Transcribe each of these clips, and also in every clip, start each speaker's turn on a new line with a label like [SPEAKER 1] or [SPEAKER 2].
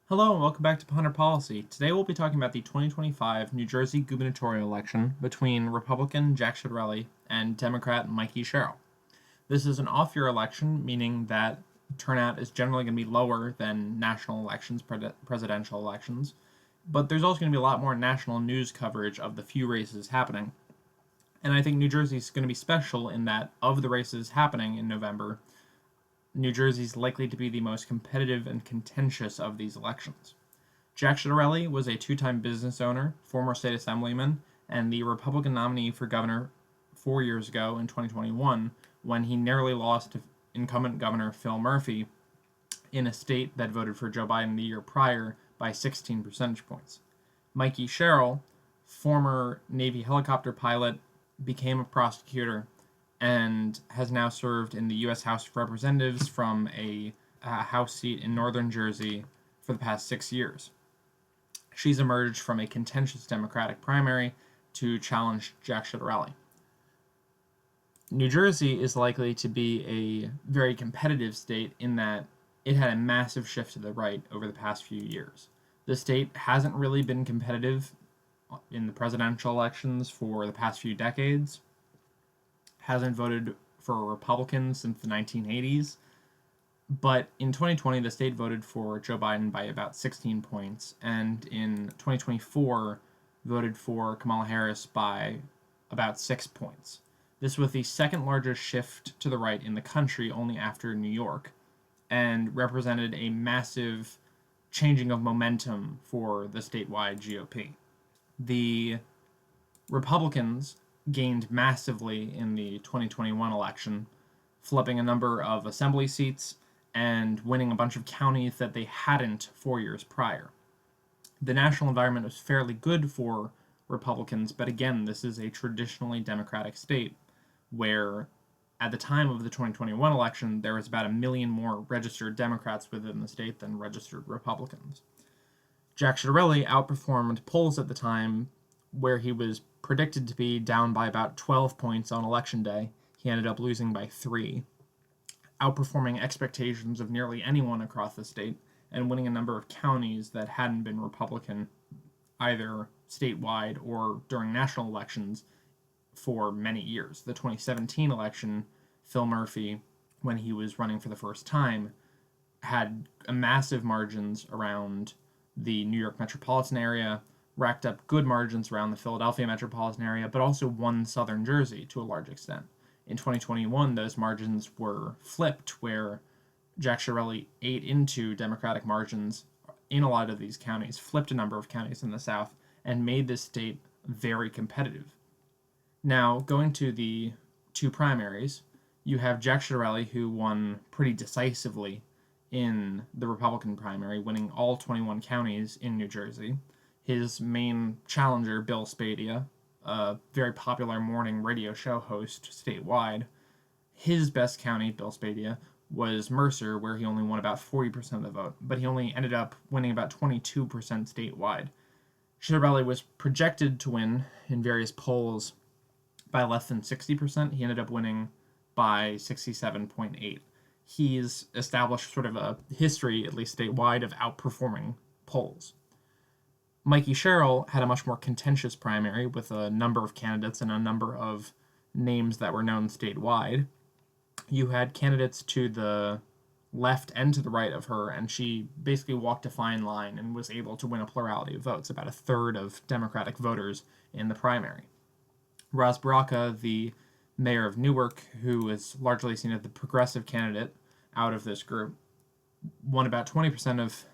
[SPEAKER 1] Hello and welcome back to Ponder Policy. Today we'll be talking about the 2025 New Jersey Gubernatorial Election between Republican Jack Ciattarelli and Democrat Mikey Sherrill. This is an off-year election, meaning that turnout is generally going to be lower than national elections, presidential elections, but there's also going to be a lot more national news coverage of the few races happening. And I think New Jersey is going to be special in that of the races happening in November, New Jersey is likely to be the most competitive and contentious of these elections. Jack Ciattarelli was a two-time business owner, former state assemblyman, and the Republican nominee for governor 4 years ago in 2021 when he narrowly lost to incumbent Governor Phil Murphy in a state that voted for Joe Biden the year prior by 16 percentage points. Mikey Sherrill, former Navy helicopter pilot, became a prosecutor and has now served in the U.S. House of Representatives from a House seat in northern Jersey for the past 6 years. She's emerged from a contentious Democratic primary to challenge Jack Ciattarelli. New Jersey is likely to be a very competitive state in that it had a massive shift to the right over the past few years. The state hasn't really been competitive in the presidential elections for the past few decades, hasn't voted for a Republican since the 1980s, but in 2020 the state voted for Joe Biden by about 16 points, and in 2024 voted for Kamala Harris by about 6 points. This was the second largest shift to the right in the country, only after New York, and represented a massive changing of momentum for the statewide GOP. The Republicans gained massively in the 2021 election, flipping a number of assembly seats and winning a bunch of counties that they hadn't 4 years prior. The national environment was fairly good for Republicans, but again, this is a traditionally Democratic state where at the time of the 2021 election, there was about 1 million more registered Democrats within the state than registered Republicans. Jack Ciattarelli outperformed polls at the time where he was predicted to be down by about 12 points on election day. He ended up losing by 3, outperforming expectations of nearly anyone across the state and winning a number of counties that hadn't been Republican either statewide or during national elections for many years. The 2017 election, Phil Murphy, when he was running for the first time, had massive margins around the New York metropolitan area, racked up good margins around the Philadelphia metropolitan area, but also won southern Jersey to a large extent. In 2021, those margins were flipped, where Jack Ciattarelli ate into Democratic margins in a lot of these counties, flipped a number of counties in the South, and made this state very competitive. Now, going to the two primaries, you have Jack Ciattarelli, who won pretty decisively in the Republican primary, winning all 21 counties in New Jersey. His main challenger, Bill Spadea, a very popular morning radio show host statewide, his best county, Bill Spadea, was Mercer, where he only won about 40% of the vote, but he only ended up winning about 22% statewide. Ciattarelli was projected to win in various polls by less than 60%. He ended up winning by 67.8%. He's established sort of a history, at least statewide, of outperforming polls. Mikey Sherrill had a much more contentious primary with a number of candidates and a number of names that were known statewide. You had candidates to the left and to the right of her, and she basically walked a fine line and was able to win a plurality of votes, about a third of Democratic voters in the primary. Ras Baraka, the mayor of Newark, who is largely seen as the progressive candidate out of this group, won about 20% of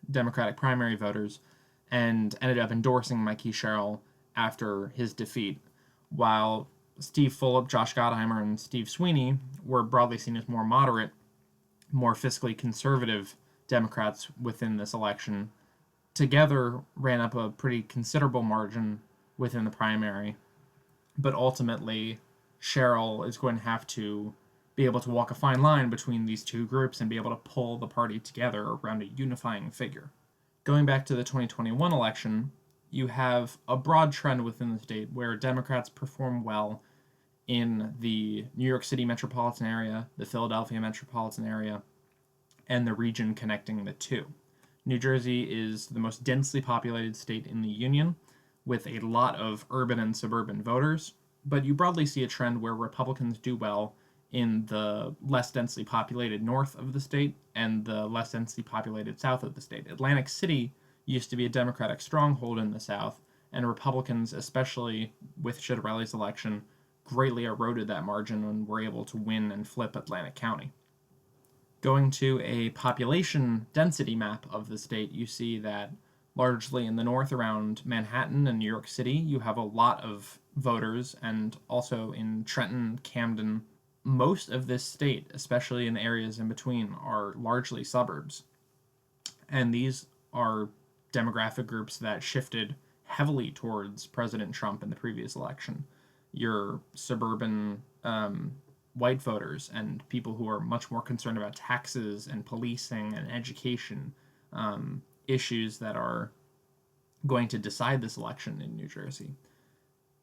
[SPEAKER 1] Democratic primary voters and ended up endorsing Mikey Sherrill after his defeat, while Steve Fulop, Josh Gottheimer, and Steve Sweeney were broadly seen as more moderate, more fiscally conservative Democrats within this election, together ran up a pretty considerable margin within the primary. But ultimately, Sherrill is going to have to be able to walk a fine line between these two groups and be able to pull the party together around a unifying figure. Going back to the 2021 election, you have a broad trend within the state where Democrats perform well in the New York City metropolitan area, the Philadelphia metropolitan area, and the region connecting the two. New Jersey is the most densely populated state in the Union, with a lot of urban and suburban voters, but you broadly see a trend where Republicans do well in the less densely populated north of the state and the less densely populated south of the state. Atlantic City used to be a Democratic stronghold in the South, and Republicans, especially with Ciattarelli's election, greatly eroded that margin and were able to win and flip Atlantic County. Going to a population density map of the state, you see that largely in the north around Manhattan and New York City, you have a lot of voters, and also in Trenton, Camden. Most of this state, especially in the areas in between, are largely suburbs. And these are demographic groups that shifted heavily towards President Trump in the previous election. Your suburban white voters and people who are much more concerned about taxes and policing and education issues that are going to decide this election in New Jersey.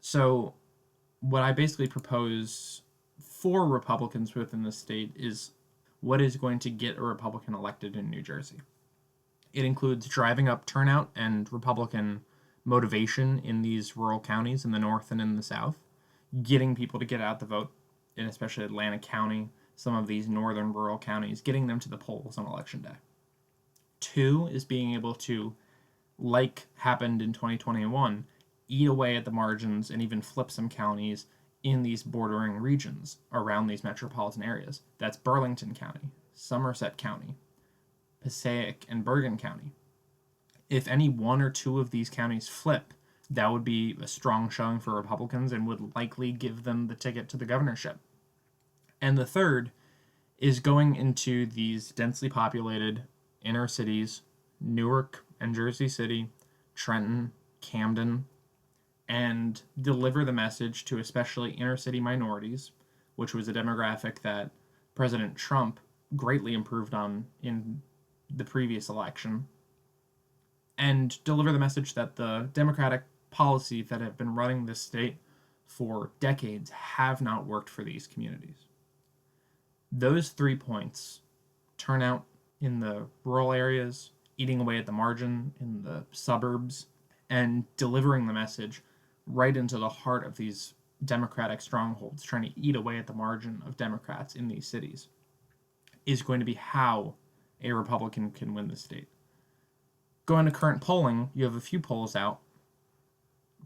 [SPEAKER 1] So, what I basically propose for Republicans within the state is what is going to get a Republican elected in New Jersey. It includes driving up turnout and Republican motivation in these rural counties in the north and in the south, getting people to get out the vote, and especially Atlantic County, some of these northern rural counties, getting them to the polls on election day. 2 is being able to, like happened in 2021, eat away at the margins and even flip some counties in these bordering regions around these metropolitan areas. That's Burlington County, Somerset County, Passaic, and Bergen County. If any one or two of these counties flip, that would be a strong showing for Republicans and would likely give them the ticket to the governorship. And the third is going into these densely populated inner cities, Newark and Jersey City, Trenton, Camden, and deliver the message to especially inner city minorities, which was a demographic that President Trump greatly improved on in the previous election, and deliver the message that the Democratic policies that have been running this state for decades have not worked for these communities. Those 3 points, turnout in the rural areas, eating away at the margin in the suburbs, and delivering the message right into the heart of these Democratic strongholds, trying to eat away at the margin of Democrats in these cities, is going to be how a Republican can win the state. Going to current polling, you have a few polls out.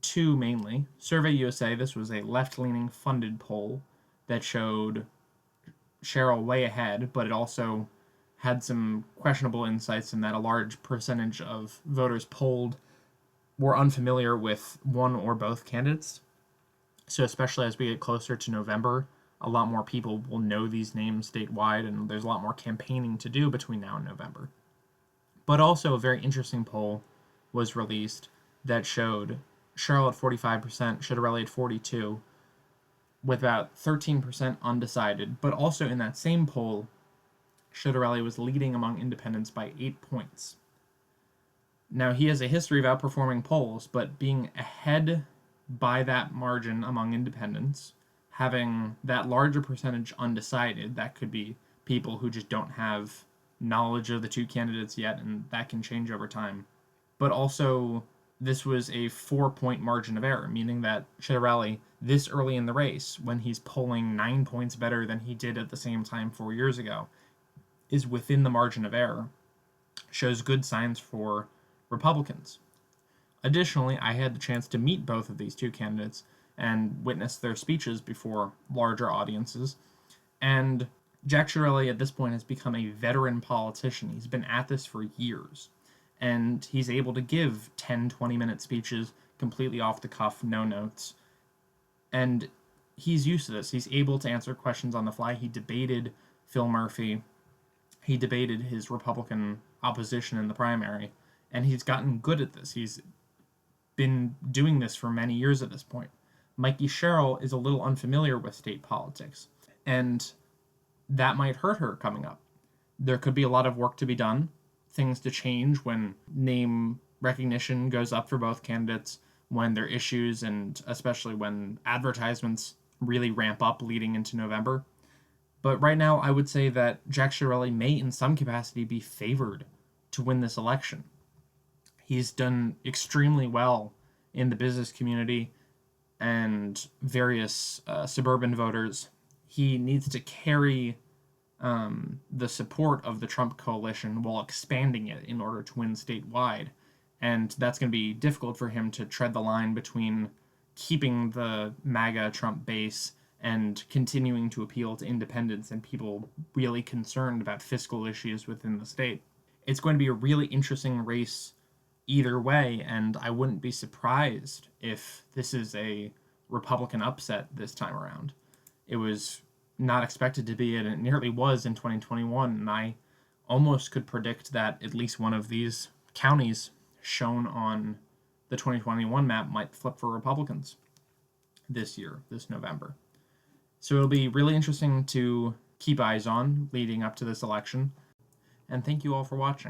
[SPEAKER 1] 2 mainly. Survey USA, this was a left-leaning funded poll that showed Cheryl way ahead, but it also had some questionable insights in that a large percentage of voters polled were unfamiliar with one or both candidates. So especially as we get closer to November, a lot more people will know these names statewide, and there's a lot more campaigning to do between now and November. But also a very interesting poll was released that showed Cheryl at 45%, Ciattarelli at 42%, with about 13% undecided. But also in that same poll, Ciattarelli was leading among independents by 8 points. Now, he has a history of outperforming polls, but being ahead by that margin among independents, having that larger percentage undecided, that could be people who just don't have knowledge of the 2 candidates yet, and that can change over time. But also, this was a 4-point margin of error, meaning that Ciattarelli, this early in the race, when he's polling 9 points better than he did at the same time 4 years ago, is within the margin of error, shows good signs for Republicans. Additionally, I had the chance to meet both of these 2 candidates and witness their speeches before larger audiences, and Jack Ciattarelli at this point has become a veteran politician. He's been at this for years, and he's able to give 10-20-minute speeches completely off the cuff, no notes, and he's used to this. He's able to answer questions on the fly. He debated Phil Murphy. He debated his Republican opposition in the primary, and he's gotten good at this. He's been doing this for many years at this point. Mikey Sherrill is a little unfamiliar with state politics, and that might hurt her coming up. There could be a lot of work to be done, things to change when name recognition goes up for both candidates, when there are issues, and especially when advertisements really ramp up leading into November. But right now, I would say that Jack Ciattarelli may, in some capacity, be favored to win this election. He's done extremely well in the business community and various suburban voters. He needs to carry the support of the Trump coalition while expanding it in order to win statewide. And that's going to be difficult for him to tread the line between keeping the MAGA Trump base and continuing to appeal to independents and people really concerned about fiscal issues within the state. It's going to be a really interesting race either way, and I wouldn't be surprised if this is a Republican upset this time around. It was not expected to be, and it nearly was in 2021, and I almost could predict that at least one of these counties shown on the 2021 map might flip for Republicans this year, this November. So it'll be really interesting to keep eyes on leading up to this election, and thank you all for watching.